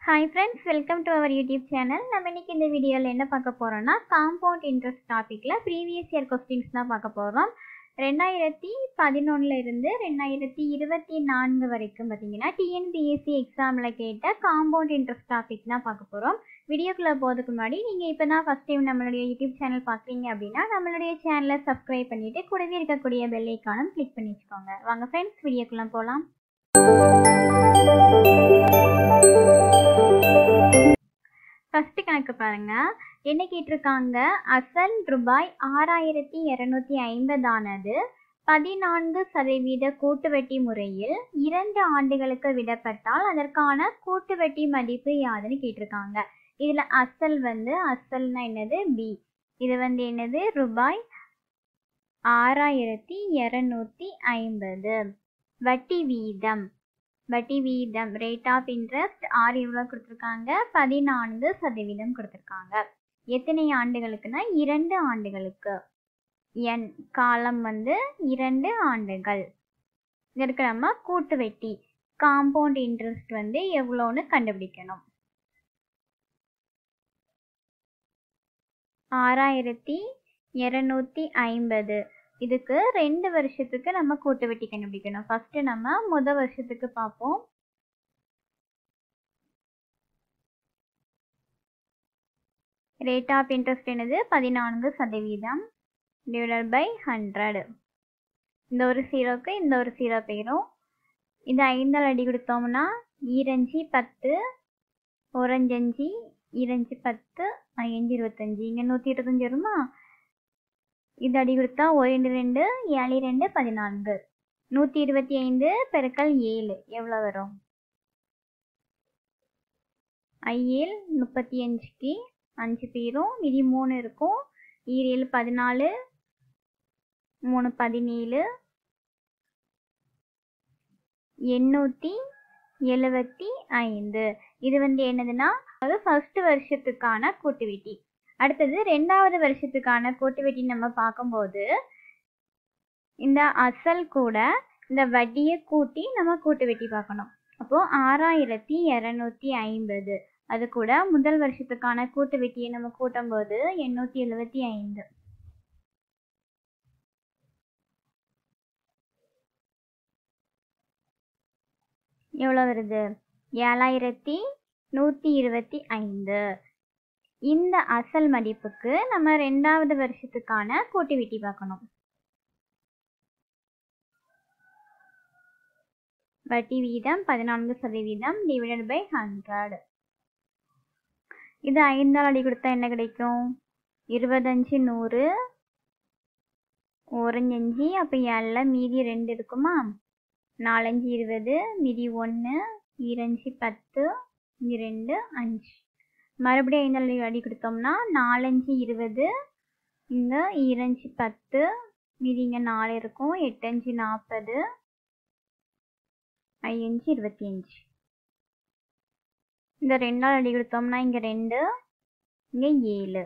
Hi friends, welcome to our YouTube channel. நம்ம இன்னைக்கு இந்த வீடியோல என்ன பார்க்க போறோம்னா காம்பவுண்ட் இன்ட்ரெஸ்ட் டாபிக்ல previous year questions தான் பார்க்க போறோம். 2011ல இருந்து 2024 வரைக்கும் பாத்தீங்கன்னா TNPSC எக்ஸாம்ல கேட்ட காம்பவுண்ட் இன்ட்ரெஸ்ட் டாபிக் தான் பார்க்க போறோம். வீடியோக்குள்ள போறதுக்கு முன்னாடி நீங்க இப்பதான் ஃபர்ஸ்ட் டைம் நம்மளுடைய YouTube சேனல் பார்க்கறீங்க அப்படினா நம்மளுடைய சேனலை சப்ஸ்கிரைப் பண்ணிட்டு கூடவே இருக்கக்கூடிய பெல் ஐகானை கிளிக் பண்ணி வச்சுக்கோங்க. வாங்க फ्रेंड्स வீடியோக்குள்ள போலாம். ஃபர்ஸ்ட் கணக்கு பாருங்க. என்ன கேட்டிருக்காங்க? அசல் ரூபாய் 6250 ஆனது 14% கூட்டு வட்டி முறையில் 2 ஆண்டுகளுக்கு விடப்பட்டால் அதற்கான கூட்டு வட்டி மதிப்பு யாதுன்னு கேட்டிருக்காங்க. இதுல அசல்னா என்னது? பி. இது என்னது? ரூபாய் 6250. வட்டி வீதம் ரேட் ஆஃப் இன்ட்ரெஸ்ட் ஆர் எவ்வளோ கொடுத்துருக்காங்க? 14% கொடுத்துருக்காங்க. எத்தனை ஆண்டுகளுக்குன்னா 2 ஆண்டுகளுக்கு. என் காலம் 2 ஆண்டுகள். இதற்கு நம்ம கூட்டு வட்டி காம்பவுண்ட் இன்ட்ரெஸ்ட் எவ்வளோன்னு கண்டுபிடிக்கணும். 6250. இதுக்கு 2 வருஷத்துக்கு நம்ம கூட்டு வட்டி கண்டுபிடிக்கணும். ஃபர்ஸ்ட் நம்ம முதல் வருஷத்துக்கு பார்ப்போம். ரேட் ஆஃப் இன்ட்ரெஸ்ட் என்னது? 14% டிவைடட் பை 100. இந்த ஒரு ஜீரோக்கு இந்த ஒரு ஜீரோ போயிடும். இது 5ஆல் அடி கொடுத்தோம்னா 2 10, 1 5, 2 10, 5 25. இங்கே 125 வருமா? இது அடி கொடுத்தா 1 2 7 2 14. 125 பெருக்கல் 7 எவ்வளோ வரும்? 7 35க்கு 5 போயிடும். மீதி 3 இருக்கும். 7 14, 3 17, 875. இது என்னதுன்னா அது ஃபர்ஸ்ட் வருஷத்துக்கான கூட்டு வட்டி. அடுத்தது 2வது வருஷத்துக்கான கூட்டு வட்டி நம்ம பார்க்கும்போது இந்த அசல் கூட இந்த வட்டியை கூட்டி நம்ம கூட்டு வட்டி பார்க்கணும். அப்போ 6250 அது கூட முதல் வருஷத்துக்கான கூட்டு வட்டியை நம்ம கூட்டும் போது 875. எவ்வளோ வருது? 7125. இந்த அசல் மதிப்புக்கு நம்ம 2வது வருஷத்துக்கான கூட்டு வட்டி பார்க்கணும். வட்டி வீதம் 14% டிவைடட் பை 100. இது 5ஆல் அடி கொடுத்தா என்ன கிடைக்கும்? 25 100, 1 5, அப்போ 7 மீதி 2 இருக்குமா? 4 5 20, மீதி 1, 2 10, 2 5. மறுபடியும் 5ஆல் அடி கொடுத்தோம்னா 4 5 20, இங்கே 2 10, மீதி இங்கே 4 இருக்கும். 8 5 40, 5 25. இந்த 2ஆல் அடி கொடுத்தோம்னா இங்கே 2, இங்கே 7.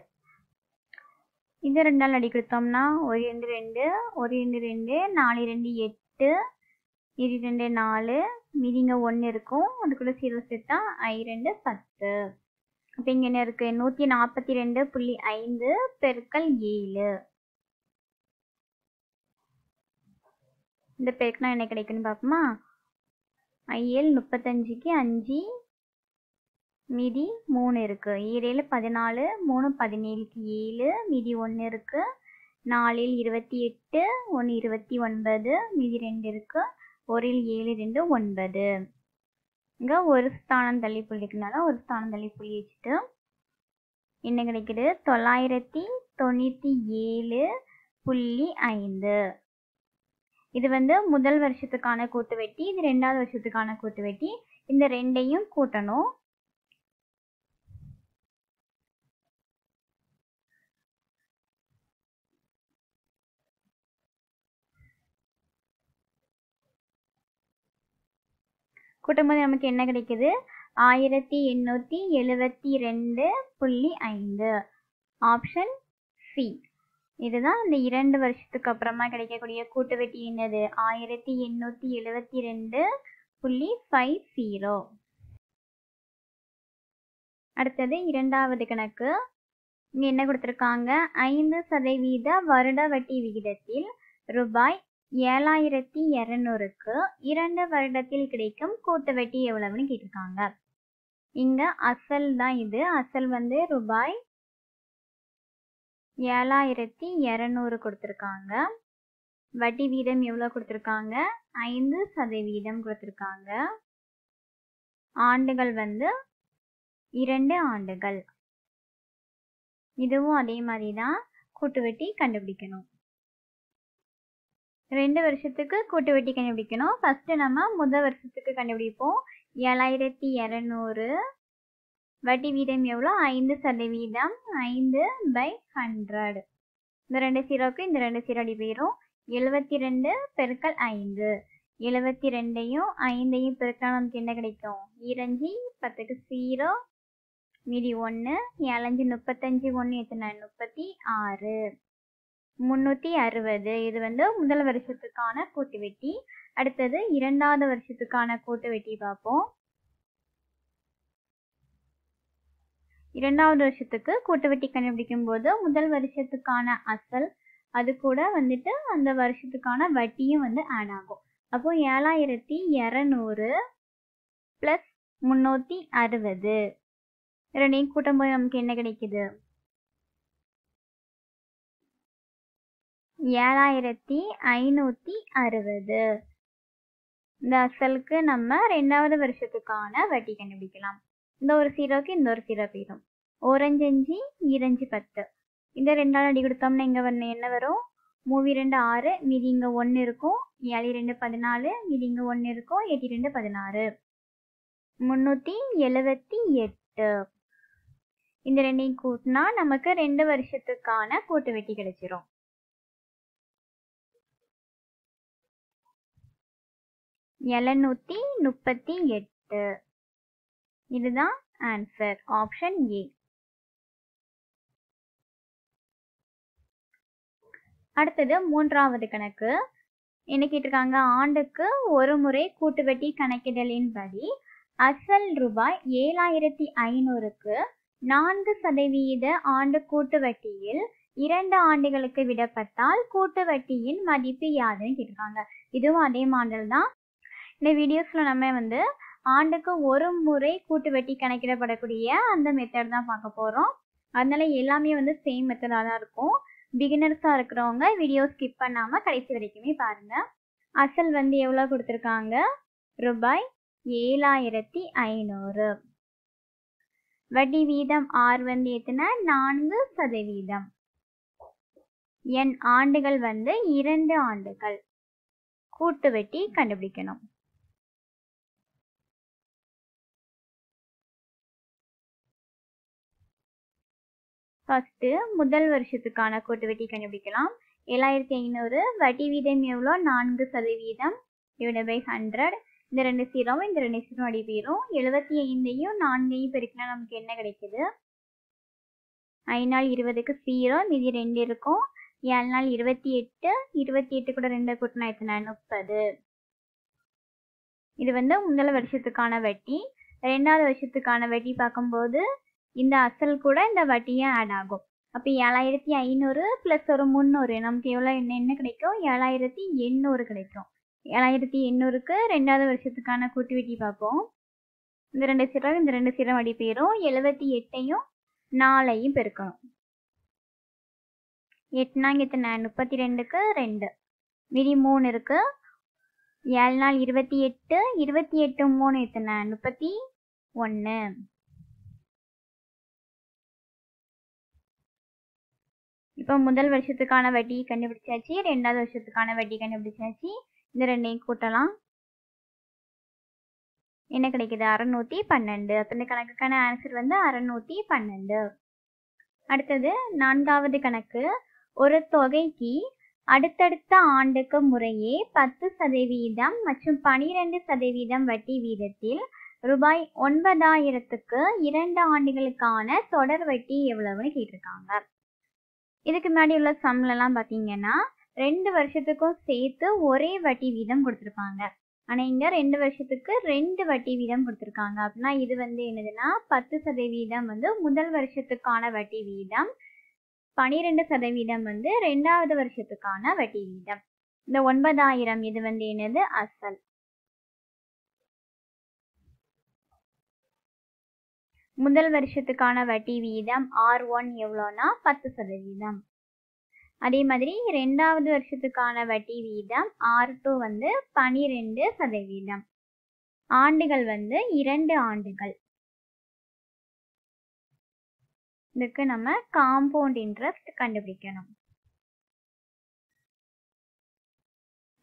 இது 2ஆல் அடி கொடுத்தோம்னா 1 2 2, 1 2 2, 4 2 8, மீதி 2 4, மீதி இங்கே 1 இருக்கும். அதுக்குள்ள 0 சேர்த்தா 2 10. அப்போ இங்கே என்ன இருக்கு? 142.5 பெருக்கல் 7. இந்த பெருக்குனா என்ன கிடைக்குன்னு பார்ப்போமா? 35க்கு 5, மீதி 3 இருக்கு. 7 14, 3 17க்கு 7, மீதி 1 இருக்கு. 4 28, 1 29, மீதி 2 இருக்கு. 1 7 2 9. இங்க ஒரு ஸ்தானம் தள்ளி புள்ளிக்குனால ஒரு ஸ்தானம் தள்ளி புள்ளி வச்சுட்டு என்ன கிடைக்குது? 997.5. இது முதல் வருஷத்துக்கான கூட்டு வட்டி. இது 2வது வருஷத்துக்கான கூட்டு வட்டி. இந்த ரெண்டையும் கூட்டணும். கூட்டும்போது நமக்கு என்ன கிடைக்குது? 1872.5. Option C. இதுதான் இந்த 2 வருஷத்துக்கு அப்புறமா கிடைக்கக்கூடிய கூட்டு வட்டி. என்னது? 1872.50. அடுத்தது இரண்டாவது கணக்கு. இங்க என்ன கொடுத்திருக்காங்க? 5% வருட வட்டி விகிதத்தில் ரூபாய் 7200க்கு 2 வருடத்தில் கிடைக்கும் கூட்டு வட்டி எவ்வளவுன்னு கேட்டிருக்காங்க. இங்க அசல் தான் இது. அசல் வந்து ரூபாய் 7200 கொடுத்திருக்காங்க. வட்டி வீதம் எவ்வளவு கொடுத்திருக்காங்க? 5% கொடுத்திருக்காங்க. ஆண்டுகள் வந்து 2 ஆண்டுகள். இதுவும் அதே மாதிரி தான் கூட்டு வட்டி கண்டுபிடிக்கணும். 2 வருஷத்துக்கு கூட்டு வட்டி கண்டுபிடிக்கணும். ஃபர்ஸ்ட் நம்ம முதல் வருஷத்துக்கு கண்டுபிடிப்போம். 7200 வட்டி வீதம் எவ்வளோ? 5%. 5/100. இந்த 2 0க்கு இந்த 2 0 அடி போயிடும். 72 பெருக்கல் 5. 72ஐயும் 5ஐயும் பெருக்கினா நமக்கு என்ன கிடைக்கும்? 2 10க்கு 0 மீதி 1. 7 35 1 எத்தனை? 36. 360. இது வந்து முதல் வருஷத்துக்கான கூட்டு வெட்டி. அடுத்தது இரண்டாவது வருஷத்துக்கான கூட்டு வெட்டி பார்ப்போம். இரண்டாவது வருஷத்துக்கு கூட்டு வெட்டி கண்டுபிடிக்கும் போது முதல் வருஷத்துக்கான அசல் அது கூட வந்துட்டு அந்த வருஷத்துக்கான வட்டியும் வந்து ஆட் ஆகும். அப்போ 7200 பிளஸ் 360 ரெண்டையும் கூட்டும் போது நமக்கு என்ன கிடைக்குது? 7560. இந்த அசலுக்கு நம்ம ரெண்டாவது வருஷத்துக்கான வட்டி கண்டுபிடிக்கலாம். இந்த ஒரு 0க்கு இந்த ஒரு 0 போயிடும். 1 5 2 10. இந்த 2 அடி கொடுத்தோம்னா இங்க என்ன வரும்? 3 2 6 மீதி இங்க 1 இருக்கும். 7 2 14 மீதி இங்க 1 இருக்கும். 8 2 16. 378. இந்த ரெண்டையும் கூட்டினா நமக்கு 2 வருஷத்துக்கான கூட்டு வெட்டி கிடைச்சிரும். 738. இதுதான் ஆன்சர். Option A. அடுத்தது மூன்றாவது கணக்கு. என்ன கேட்டிருக்காங்க? ஆண்டுக்கு ஒரு முறை கூட்டு வட்டி கணக்கிடலின்படி அசல் ரூபாய் 7500க்கு 4% ஆண்டு கூட்டு வட்டியில் 2 ஆண்டுகளுக்கு விடப்பட்டால் கூட்டு வட்டியின் மதிப்பு யாதுன்னு கேட்டிருக்காங்க. இதுவும் அதே மாடல் தான். இந்த வீடியோஸ்ல நம்ம வந்து ஆண்டுக்கு ஒரு முறை கூட்டு வட்டி கணக்கிடப்படக்கூடிய அந்த மெத்தட் தான் பார்க்க போறோம். அதனால எல்லாமே வந்து சேம் மெத்தடா தான் இருக்கும். பிகினர்ஸா இருக்கிறவங்க வீடியோ ஸ்கிப் பண்ணாம கடைசி வரைக்குமே பாருங்க. அசல் வந்து எவ்வளவு கொடுத்திருக்காங்க? ரூபாய் 7500. வட்டி வீதம் ஆர் வந்து எத்தனை? 4%. என் ஆண்டுகள் வந்து 2 ஆண்டுகள். கூட்டு வட்டி கண்டுபிடிக்கணும். ஃபர்ஸ்ட் முதல் வருஷத்துக்கான கூட்டு வட்டி கண்டுபிடிக்கலாம். 7500 வட்டி வீதம் எவ்வளோ? 4% டிவைடட் பை 100. இந்த 2 0வும் இந்த 2 0 அடி போயிடும். 75ஐயும் 4ஐயும் பெருக்கினா நமக்கு என்ன கிடைக்குது? 5 நாள் 20க்கு 0 மீதி 2 இருக்கும். 7 நாள் 28. 28 கூட 2 கூட்டினா எத்தனை? 30. இது வந்து முதல் வருஷத்துக்கான வட்டி. ரெண்டாவது வருஷத்துக்கான வட்டி பார்க்கும்போது இந்த அசல் கூட இந்த வட்டியும் ஆட் ஆகும். அப்போ 7500 பிளஸ் ஒரு 300 நமக்கு எவ்வளோ என்ன கிடைக்கும்? 7800 கிடைக்கும். 7800க்கு ரெண்டாவது வருஷத்துக்கான கூட்டு வட்டி பார்ப்போம். இந்த 2 0 இந்த 2 0 அடி போயிடும். 78ஐயும் 4ஐயும் பெருக்கணும். 8 நாங்க எத்தனை? 32க்கு 2 மீதி 3 இருக்கு. 7 நாள் 28. 28 3 எத்தனை? 31. இப்போ முதல் வருஷத்துக்கான வட்டி கண்டுபிடிச்சாச்சு. ரெண்டாவது வருஷத்துக்கான வட்டி கண்டுபிடிச்சாச்சு. இந்த ரெண்டையும் கூட்டலாம். என்ன கிடைக்குது? 612. அப்போ இந்த கணக்குக்கான ஆன்சர் வந்து 612. அடுத்தது நான்காவது கணக்கு. ஒரு தொகைக்கு அடுத்தடுத்த ஆண்டுக்கு முறையே 10% மற்றும் 12% வட்டி வீதத்தில் ரூபாய் 9000க்கு 2 ஆண்டுகளுக்கான தொடர் வட்டி எவ்வளவுன்னு கேட்டிருக்காங்க. இதுக்கு முன்னாடி உள்ள சம்ல எல்லாம் பாத்தீங்கன்னா 2 வருஷத்துக்கும் சேர்த்து ஒரே வட்டி வீதம் கொடுத்திருப்பாங்க. ஆனால் இங்கே 2 வருஷத்துக்கு 2 வட்டி வீதம் கொடுத்துருக்காங்க. அப்படின்னா இது வந்து என்னதுன்னா 10% வந்து முதல் வருஷத்துக்கான வட்டி வீதம், 12% வந்து 2வது வருஷத்துக்கான வட்டி வீதம். இந்த 9000 இது வந்து என்னது அசல். முதல் வருஷத்துக்கான வட்டி வீதம் R1 எவ்வளோனா 10%. அதே மாதிரி 2வது வருஷத்துக்கான வட்டி வீதம் R2 வந்து 12%. ஆண்டுகள் வந்து 2 ஆண்டுகள். இதுக்கு நம்ம காம்பவுண்ட் இன்ட்ரெஸ்ட் கண்டுபிடிக்கணும்.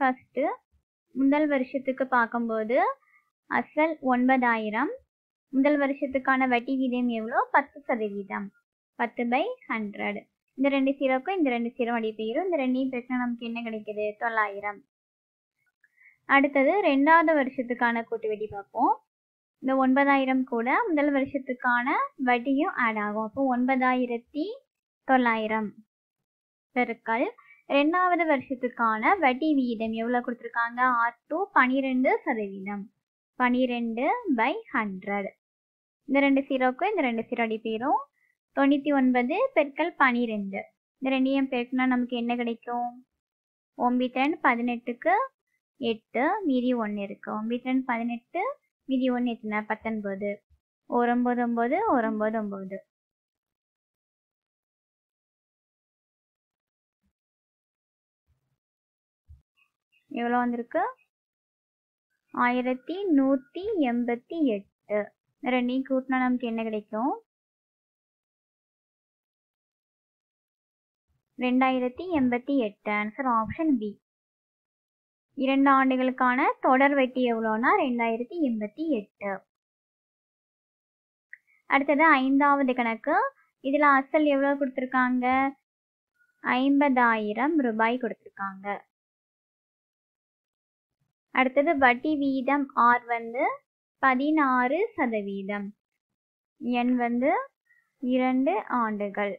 ஃபர்ஸ்ட் முதல் வருஷத்துக்கு பார்க்கும்போது அசல் 9000, முதல் வருஷத்துக்கான வட்டி வீதம் எவ்வளோ 10%. 10/100. இந்த 2 0க்கும் இந்த 2 0 அடி போயிடும். இந்த 2ஐயும் பெருக்கினா நமக்கு என்ன கிடைக்குது 900. அடுத்தது 2வது வருஷத்துக்கான கூட்டு வட்டி பார்ப்போம். இந்த 9000 கூட முதல் வருஷத்துக்கான வட்டியும் ஆட் ஆகும். அப்போ 9900 பெருக்கல் 2வது வருஷத்துக்கான வட்டி வீதம் எவ்வளோ கொடுத்துருக்காங்க R2 12%. 12/100. இந்த 2 0க்கும் இந்த 2 0 அடி போயிடும். 99 பெருக்கல் 12. இந்த 2ஐயும் பெருக்கினா நமக்கு என்ன கிடைக்கும் 9 18க்கு 8 மீதி 1 இருக்கு. 9 18 மீதி 1 எத்தனை 19. 9 9 எவ்வளோ வந்திருக்கு 1188. ரெண்டையும் கூட்டினா நமக்கு என்ன கிடைக்கும் 2088. Answer option B. 2 ஆண்டுகளுக்கான தொடர் வட்டி எவ்வளோனா 2088. அடுத்தது 5வது கணக்கு. இதில் அசல் எவ்வளோ கொடுத்துருக்காங்க 50,000 ரூபாய் கொடுத்துருக்காங்க. அடுத்தது வட்டி வீதம் R வந்து 16%. N வந்து 2 ஆண்டுகள்.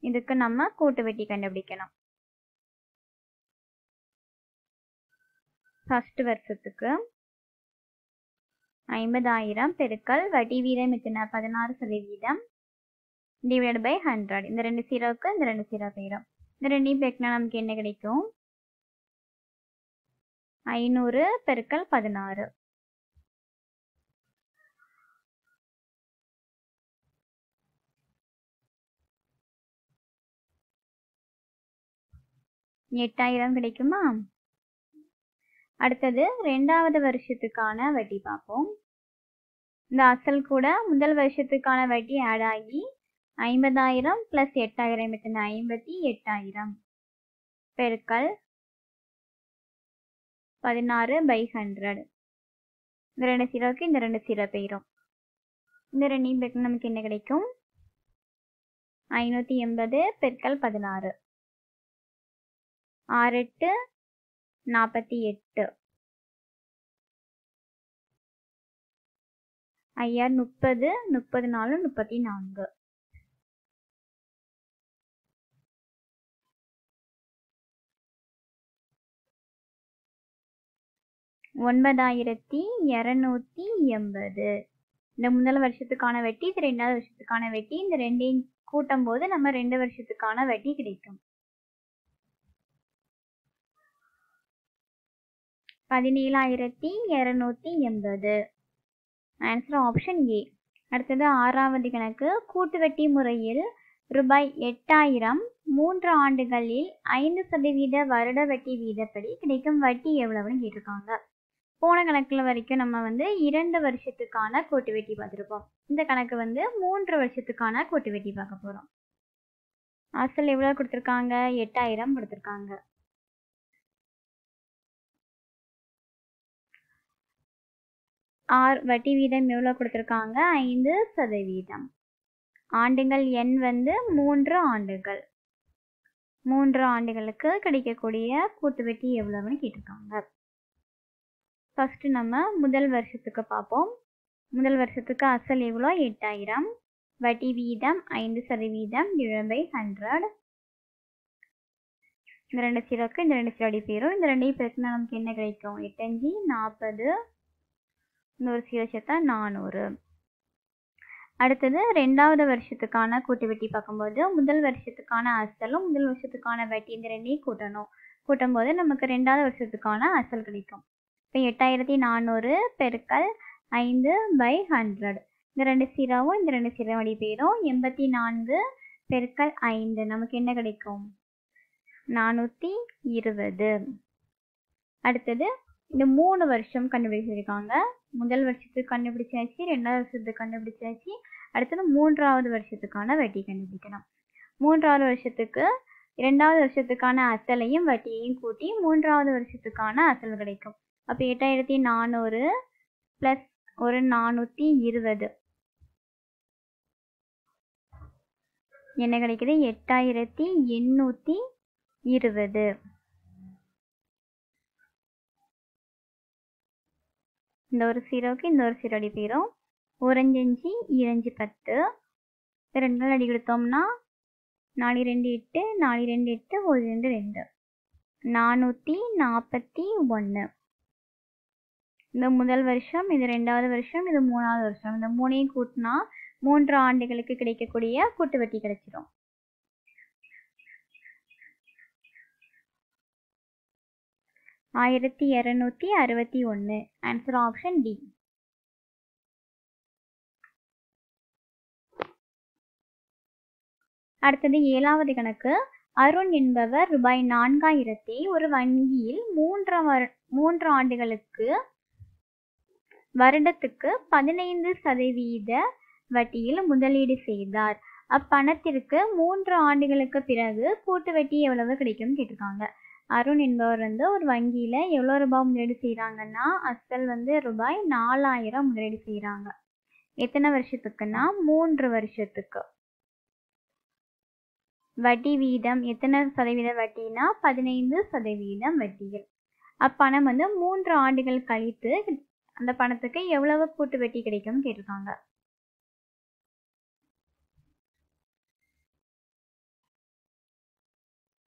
இதுக்கு நம்ம கூட்டு வட்டி கண்டுபிடிக்கணும். ஃபர்ஸ்ட் வருஷத்துக்கு 50,000 பெருக்கல் வட்டி வீதம் எத்தனை 16% டிவைட் பை 100. இந்த 2 0க்கு இந்த 2 0 போயிடும். இந்த 2ஐயும் பெருக்கினா நமக்கு என்ன கிடைக்கும் 500 பெருக்கல் 16. 8000 கிடைக்குமா? அடுத்தது 2வது வருஷத்துக்கான வட்டி பார்ப்போம். இந்த அசல் கூட முதல் வருஷத்துக்கான வட்டி ஆட் ஆகி 50,000 + 8000 எத்தனை 58,000 பெருக்கல் 16/100. இந்த 2 0க்கு இந்த 2 0 போயிடும். இந்த 2ஐயும் பெருக்கினா நமக்கு என்ன கிடைக்கும் 580 பெருக்கல் 16. 6 8 48. 5 30 34 34. 9280. இந்த முதல் வருஷத்துக்கான வட்டி, இது 2வது வருஷத்துக்கான வட்டி. இந்த 2ஐயும் கூட்டும் போது நம்ம 2 வருஷத்துக்கான வட்டி கிடைக்கும் 17,280. Answer option A. அடுத்தது 6வது கணக்கு. கூட்டு வட்டி முறையில் ரூபாய் 8000 3 ஆண்டுகளில் 5% வருட வட்டி வீதப்படி கிடைக்கும் வட்டி எவ்வளவுன்னு கேட்டிருக்காங்க. போன கணக்கில் வரைக்கும் நம்ம வந்து 2 வருஷத்துக்கான கூட்டு வட்டி பார்த்துருப்போம். இந்த கணக்கு வந்து 3 வருஷத்துக்கான கூட்டு வட்டி பார்க்க போகிறோம். அசல் எவ்வளோ கொடுத்துருக்காங்க 8000 கொடுத்துருக்காங்க. வட்டி வீதம் எவ்வளோ கொடுத்துருக்காங்க 5%. ஆண்டுகள் எண் வந்து 3 ஆண்டுகள். 3 ஆண்டுகளுக்கு கிடைக்கக்கூடிய கூட்டு வட்டி எவ்வளவுன்னு கேட்டிருக்காங்க. ஃபர்ஸ்ட் நம்ம முதல் வருஷத்துக்கு பார்ப்போம். முதல் வருஷத்துக்கு அசல் எவ்வளோ 8000, வட்டி வீதம் 5% டிவைட் பை 100. இந்த 2 0க்கு இந்த 2 0 அடி போயிடும். இந்த 2ஐயும் பெருக்கினா நமக்கு என்ன கிடைக்கும்? 8 5 40. இன்னொரு 0 சேர்த்தா 400. அடுத்தது 2வது வருஷத்துக்கான கூட்டு வட்டி பார்க்கும்போது முதல் வருஷத்துக்கான அசலும் முதல் வருஷத்துக்கான வட்டி இந்த 2ஐயும் கூட்டும்போது நமக்கு 2வது வருஷத்துக்கான அசல் கிடைக்கும். இப்போ 8400 பெருக்கல் 5/100. இந்த 2 0வும் இந்த 2 0 அடி போயிடும். 84 பெருக்கல் 5 நமக்கு என்ன கிடைக்கும்? 420. அடுத்தது இந்த 3 வருஷம் கண்டுபிடிச்சிருக்காங்க. முதல் வருஷத்துக்கு கண்டுபிடிச்சாச்சு, 2வது வருஷத்துக்கு கண்டுபிடிச்சாச்சு. அடுத்தது 3வது வருஷத்துக்கான வட்டி கண்டுபிடிக்கணும். 3வது வருஷத்துக்கு 2வது வருஷத்துக்கான அசலையும் வட்டியையும் கூட்டி 3வது வருஷத்துக்கான அசல் கிடைக்கும். அப்போ 8400 ப்ளஸ் ஒரு 420 என்ன கிடைக்குது? 8820. இந்த ஒரு 0க்கு இந்த ஒரு 0 அடி போயிடும். 1 5 2 10. 2 நாள் அடி கொடுத்தோம்னா 4 2 8 4 2 8 1 2 2 441. இந்த முதல் வருஷம், இது 2வது வருஷம், இது 3வது வருஷம். இந்த 3ஐயும் கூட்டினா 3 ஆண்டுகளுக்கு கிடைக்கக்கூடிய கூட்டு வட்டி கிடைச்சிடும். $1261. Answer option D. அடுத்தது 7வது கணக்கு. அருண் என்பவர் ரூபாய் 4000 ஒரு வங்கியில் 3 ஆண்டுகளுக்கு வருடத்துக்கு 15% வட்டியில் முதலீடு செய்தார். அப்பணத்திற்கு 3 ஆண்டுகளுக்கு பிறகு கூட்டு வட்டி எவ்வளவு கிடைக்கும் கேட்டிருக்காங்க. அருண் என்பவர் ஒரு வங்கியில் எவ்வளோ ரூபாய் முதலீடு செய்கிறாங்கன்னா அசல் ரூபாய் 4000 முதலீடு செய்கிறாங்க. எத்தனை வருஷத்துக்குன்னா 3 வருஷத்துக்கு. வட்டி வீதம் எத்தனை சதவீத வட்டினா 15% வட்டிகள். அப்பணம் 3 ஆண்டுகள் கழித்து அந்த பணத்துக்கு எவ்வளவு கூட்டு வட்டி கிடைக்கும் கேட்டிருக்காங்க.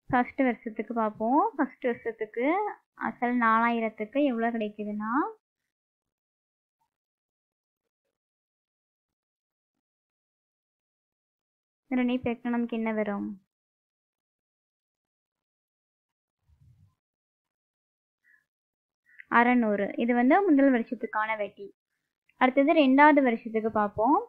ஃபர்ஸ்ட் வருஷத்துக்கு பார்ப்போம். ஃபர்ஸ்ட் வருஷத்துக்கு அசல் 4000க்கு எவ்வளோ கிடைக்குதுன்னா 2 பெருக்கினா நமக்கு என்ன வரும்? 600. இது முதல் வருஷத்துக்கான வட்டி. அடுத்தது 2வது வருஷத்துக்கு பார்ப்போம்.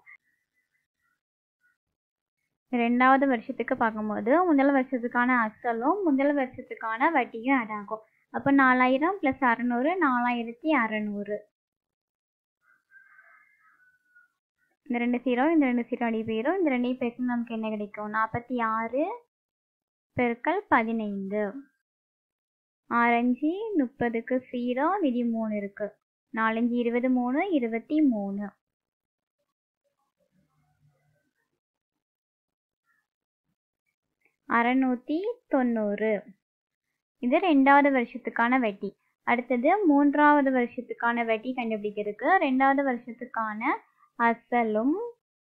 2வது வருஷத்துக்கு பார்க்கும்போது முதல் வருஷத்துக்கான அசலும் முதல் வருஷத்துக்கான வட்டியும் ஆட் ஆகும். அப்போ 4000 + 600 4600. இந்த 2 0 இந்த 2 0 அடி போயிடும். இந்த 2ஐயும் பெருக்கினா நமக்கு என்ன கிடைக்கும்? 46 பெருக்கல் 15. 6 5 30க்கு 0 மீதி 3 இருக்கு. 4 5 23 23. $690. இது 2வது வருஷத்துக்கான வட்டி. அடுத்தது 3வது வருஷத்துக்கான வட்டி கண்டுபிடிக்கிறதுக்கு 2வது வருஷத்துக்கான அசலும்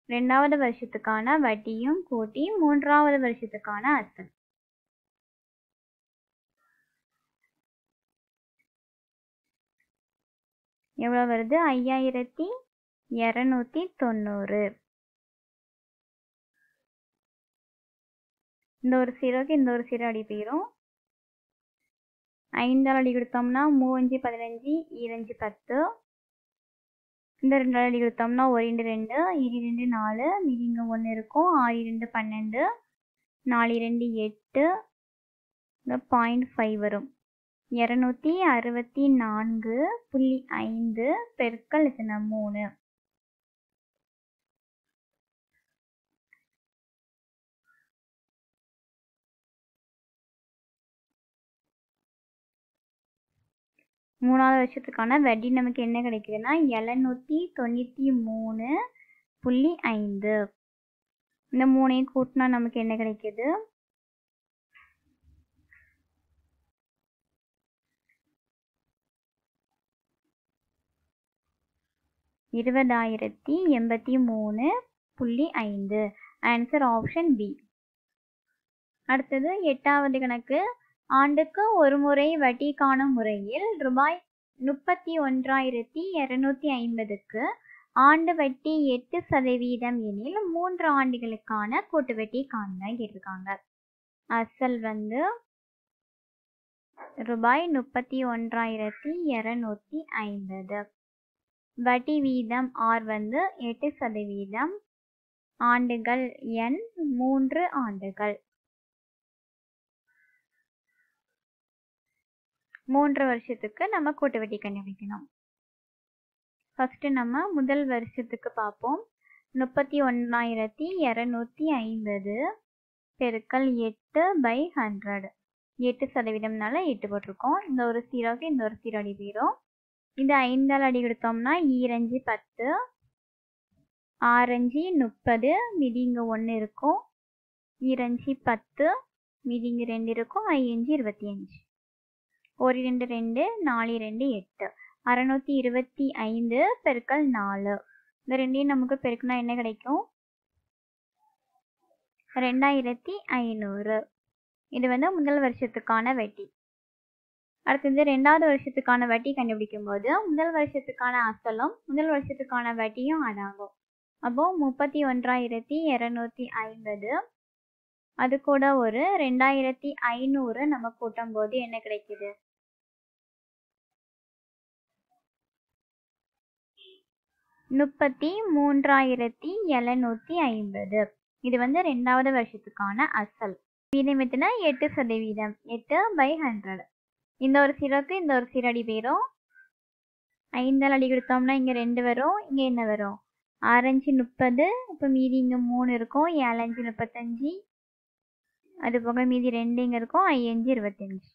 2வது வருஷத்துக்கான வட்டியும் கூட்டி 3வது வருஷத்துக்கான அசல். எவ்வளோ வருது? 5290. இந்த ஒரு 0க்கு இந்த ஒரு 0 அடி போயிடும். 5 அடி கொடுத்தோம்னா 3 5 15 2 10. இந்த 2 அடி கொடுத்தோம்னா 1 2 2 2 4 மீதி இங்கே 1 இருக்கும். 6 2 12 4 2 8 இந்த 0.5 வரும். 264.5 பெருக்கல் எத்தனை? 3. மூணாவது வருஷத்துக்கான வட்டி நமக்கு என்ன கிடைக்குதுன்னா 793.5. இந்த 3ஐயும் கூட்டினா நமக்கு என்ன கிடைக்குது? 20,083.5. Answer option B. அடுத்தது 8வது கணக்கு. ஆண்டுக்கு ஒரு முறை வட்டி காணும் முறையில் ரூபாய் 31,250க்கு ஆண்டு வட்டி 8% எனில் 3 ஆண்டுகளுக்கான கூட்டு வட்டி காண்க கேட்டிருக்காங்க. அசல் வந்து ரூபாய் 31,250. வட்டி வீதம் R வந்து 8%. ஆண்டுகள் N 3 ஆண்டுகள். 3 வருஷத்துக்கு நம்ம கூட்டு வட்டி கண்டுபிடிக்கணும். ஃபர்ஸ்ட் நம்ம முதல் வருஷத்துக்கு பார்ப்போம். 31,250 பெருக்கல் 8/100. 8%னால 8 போட்டிருக்கோம். இந்த ஒரு சீரோக்கு இந்த ஒரு சீரோ அடி போயிடும். இது 5ஆல் அடி கொடுத்தோம்னா 2 10, 6 30, மீதி இங்கே 1 இருக்கும். 2 10, மீதி இங்கே 2 இருக்கும். 5 25. 1 2 2, 4 2 8. 625 பெருக்கல் 4. இந்த ரெண்டையும் நமக்கு பெருக்கினா என்ன கிடைக்கும்? 2500. இது வந்து முதல் வருஷத்துக்கான வட்டி. அடுத்தது 2வது வருஷத்துக்கான வட்டி கண்டுபிடிக்கும் போது முதல் வருஷத்துக்கான அசலும் முதல் வருஷத்துக்கான வட்டியும் ஆடாகும். அப்போ 31,250 அது கூட ஒரு 2,500 நம்ம கூட்டும் போது என்ன கிடைக்குது? 33,750. இது வந்து 2வது வருஷத்துக்கான அசல். மீதம் எத்தனை? 8%. 8/100. இந்த ஒரு சீரோக்கு இந்த ஒரு சீரோ அடி போயிடும். 5ஆல் அடி கொடுத்தோம்னா இங்கே 2 வரும். இங்கே என்ன வரும்? 6 30. இப்போ மீதி இங்கே 3 இருக்கும். 7 35. அது போக மீதி 2 இங்கே இருக்கும். 5 25.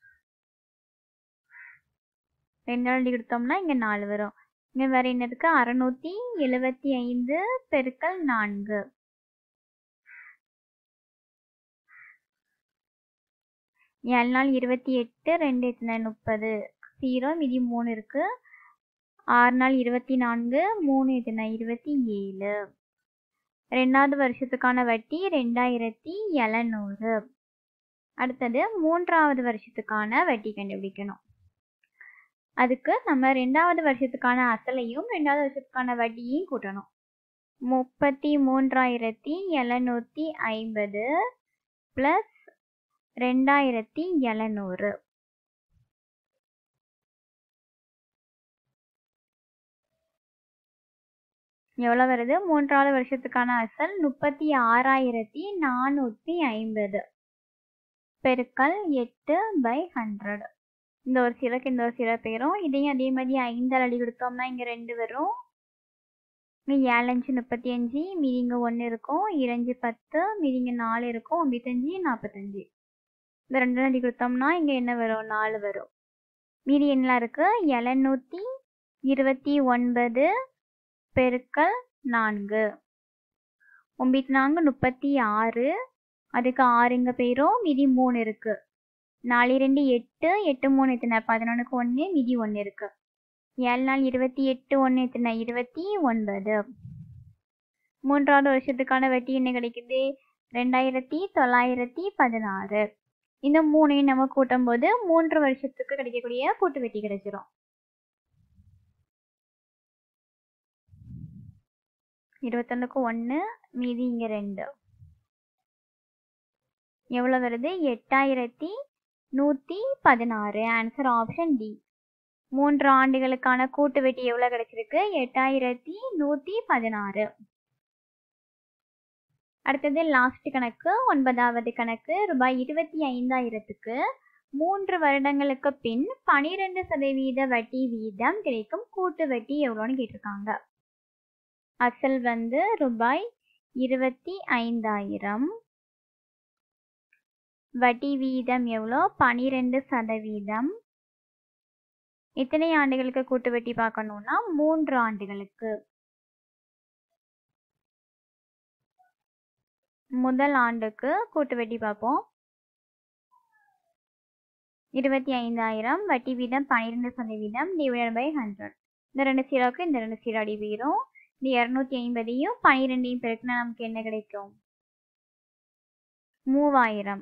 2ஆல் அடி கொடுத்தோம்னா இங்கே 4 வரும். இங்கே வேற என்ன இருக்கு? 675 பெருக்கல் 4. 7 நாள் 28, 2 எத்தனை? 30. 0 மீதி 3 இருக்கு. 6 நாள் 24, 3 எத்தனை? 27. 2வது வருஷத்துக்கான வட்டி 2,700. அடுத்தது 3வது வருஷத்துக்கான வட்டி கண்டுபிடிக்கணும். அதுக்கு நம்ம 2வது வருஷத்துக்கான அசலையும் 2வது வருஷத்துக்கான வட்டியையும் கூட்டணும். 33,750 பிளஸ் 2,700. எவ்வளோ வருது? 3வது வருஷத்துக்கான அசல் 36,450 பெருக்கல் 8/100. இந்த ஒரு சீரோக்கு இந்த ஒரு சீரோ போயிடும். இதையும் அதே மாதிரி 5ஆல் அடி கொடுத்தோம்னா இங்கே 2 வரும். இங்கே 7 35, மீதி இங்கே 1 இருக்கும். 2 10, மீதி இங்கே 4 இருக்கும். 95 45. இந்த 2 அடி கொடுத்தோம்னா இங்கே என்ன வரும்? 4 வரும். மீதி என்ன இருக்கு? 729 பெருக்கல் 4. 9 4 36. அதுக்கு 6 இங்கே போயிடும். மீதி 3 இருக்கு. 4 2 8, 8 3 எத்தனை? 11க்கு 1, மீதி 1 இருக்கு. 7 நாள் 28, 1 எத்தனை? 29. 3வது வருஷத்துக்கான வட்டி என்ன கிடைக்குது? 2,916. இந்த 3ஐயும் நம்ம கூட்டும் போது 3 வருஷத்துக்கு கிடைக்கக்கூடிய கூட்டு வட்டி கிடைச்சிரும். 21க்கு 1, மீதி இங்கே 2. எவ்வளோ வருது? 8,116. Answer option D. 3 ஆண்டுகளுக்கான கூட்டு வட்டி எவ்வளோ கிடைச்சிருக்கு? 8,116. அடுத்தது லாஸ்ட் கணக்கு 9வது கணக்கு. ரூபாய் 25,000க்கு 3 வருடங்களுக்கு பின் 12% வட்டி வீதம் கிடைக்கும் கூட்டு வட்டி எவ்வளோன்னு கேட்டிருக்காங்க. அசல் வந்து ரூபாய் 25,000. வட்டி வீதம் எவ்வளோ? 12%. எத்தனை ஆண்டுகளுக்கு கூட்டு வட்டி பார்க்கணும்னா 3 ஆண்டுகளுக்கு. முதல் ஆண்டுக்கு கூட்டு வட்டி பார்ப்போம். 25,000 வட்டி வீதம் 12% டிவைடட் பை 100. இந்த 2 சீரோக்கு இந்த 2 சீரோ அடி போயிடும். இந்த 250ஐயும் 12ஐயும் பெருக்கினா நமக்கு என்ன கிடைக்கும்? 3000.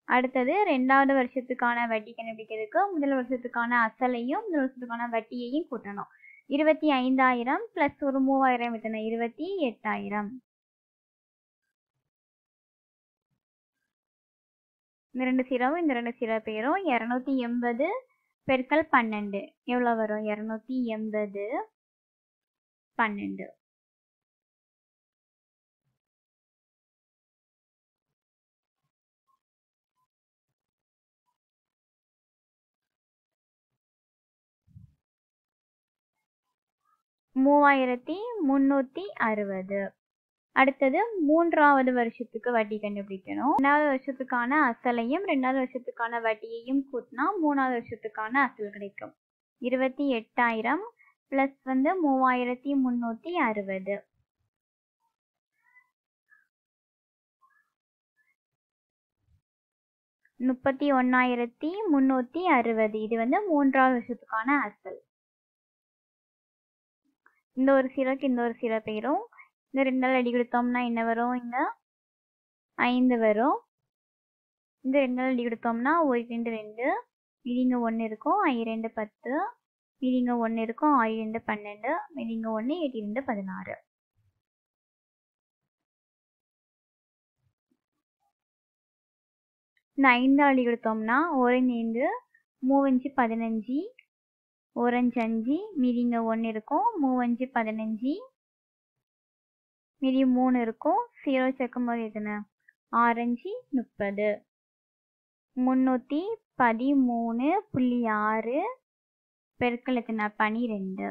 அடுத்தது 2வது வருஷத்துக்கான வட்டி கண்டுபிடிக்கிறதுக்கு முதல் வருஷத்துக்கான அசலையும் முதல் வருஷத்துக்கான வட்டியையும் கூட்டணும். 25,000 + ஒரு 3,000 எத்தனை? 28,000. இந்த 2 0வும் இந்த 2 0 போயிரும். 280 பெருக்கல் 12 எவ்வளோ வரும்? 280 12. $3,360. அடுத்தது 3வது வருஷத்துக்கு வட்டி கண்டுபிடிக்கணும். 2வது வருஷத்துக்கான அசலையும் 2வது வருஷத்துக்கான வட்டியையும் கூட்டினா 3வது வருஷத்துக்கான அசல் கிடைக்கும். 28,000 + 3,360. $31,360. இது 3வது வருஷத்துக்கான அசல். இந்த ஒரு 0க்கு இந்த ஒரு 0 போயிரும். இந்த 2ஆல் அடி கொடுத்தோம்னா என்ன வரும்? இங்க 5 வரும். இந்த 2ஆல் அடி கொடுத்தோம்னா 1 2 2 மீதி இங்க 1 இருக்கும். 2 10 மீதி இங்க 1 இருக்கும். 2 12 மீதி இங்க 1 8 2 16. இந்த 5ஆல் அடி கொடுத்தோம்னா 1 5 3 5 15 1 5 5 மீதி இங்க 1 இருக்கும். 3 5 15 மீதி 3 இருக்கும். 0 சேர்க்கும்போது எத்தனை? 6 5 30. 313.6 பெருக்கல் எத்தனை? 12.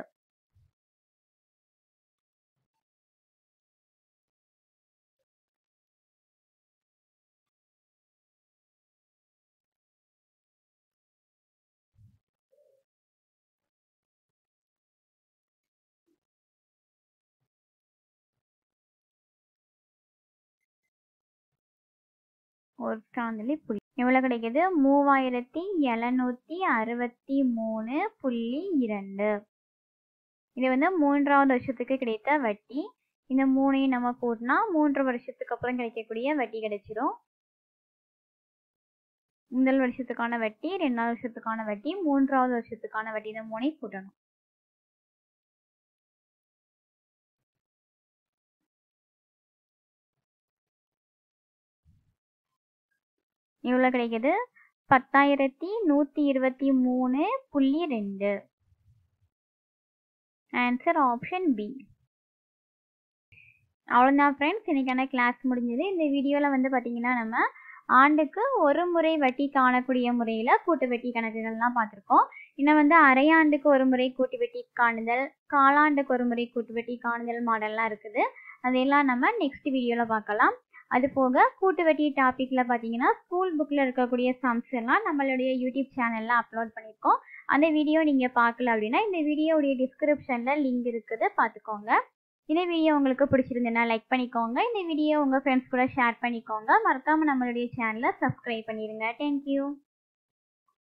ஒரு ஸ்டாண்டில் புள்ளி எவ்வளோ கிடைக்குது? 3,763.2. இது 3வது வருஷத்துக்கு கிடைத்த வட்டி. இந்த 3ஐயும் நம்ம கூட்டினா 3 வருஷத்துக்கு அப்புறம் கிடைக்கக்கூடிய வட்டி கிடைச்சிரும். முதல் வருஷத்துக்கான வட்டி, 2வது வருஷத்துக்கான வட்டி, 3வது வருஷத்துக்கான வட்டி, இந்த 3ஐயும் கூட்டணும். எவ்வளோ கிடைக்குது? 10,123.2. Answer option B. அவ்வளோதான் ஃப்ரெண்ட்ஸ், இன்னைக்கான கிளாஸ் முடிஞ்சது. இந்த வீடியோவில் பார்த்தீங்கன்னா நம்ம ஆண்டுக்கு ஒரு முறை வட்டி காணக்கூடிய முறையில் கூட்டு வட்டி கணக்குகள்லாம் பார்த்துருக்கோம். இன்னும் அரையாண்டுக்கு ஒரு முறை கூட்டு வட்டி காணுதல், காலாண்டுக்கு ஒரு முறை கூட்டு வட்டி காணுதல் மாடல்லாம் இருக்குது. அதையெல்லாம் நம்ம நெக்ஸ்ட் வீடியோவில் பார்க்கலாம். அது போக கூட்டு வட்டி டாப்பிக்கில் பார்த்தீங்கன்னா ஸ்கூல் புக்கில் இருக்கக்கூடிய சம்ஸ் எல்லாம் நம்மளுடைய யூடியூப் சேனலில் அப்லோட் பண்ணியிருக்கோம். அந்த வீடியோ நீங்கள் பார்க்கல அப்படின்னா இந்த வீடியோவுடைய டிஸ்கிரிப்ஷனில் லிங்க் இருக்குது, பார்த்துக்கோங்க. இந்த வீடியோ உங்களுக்கு பிடிச்சிருந்ததுன்னா லைக் பண்ணிக்கோங்க. இந்த வீடியோ உங்கள் ஃப்ரெண்ட்ஸ் கூட ஷேர் பண்ணிக்கோங்க. மறக்காமல் நம்மளுடைய சேனலை சப்ஸ்கிரைப் பண்ணிடுங்க. தேங்க்யூ.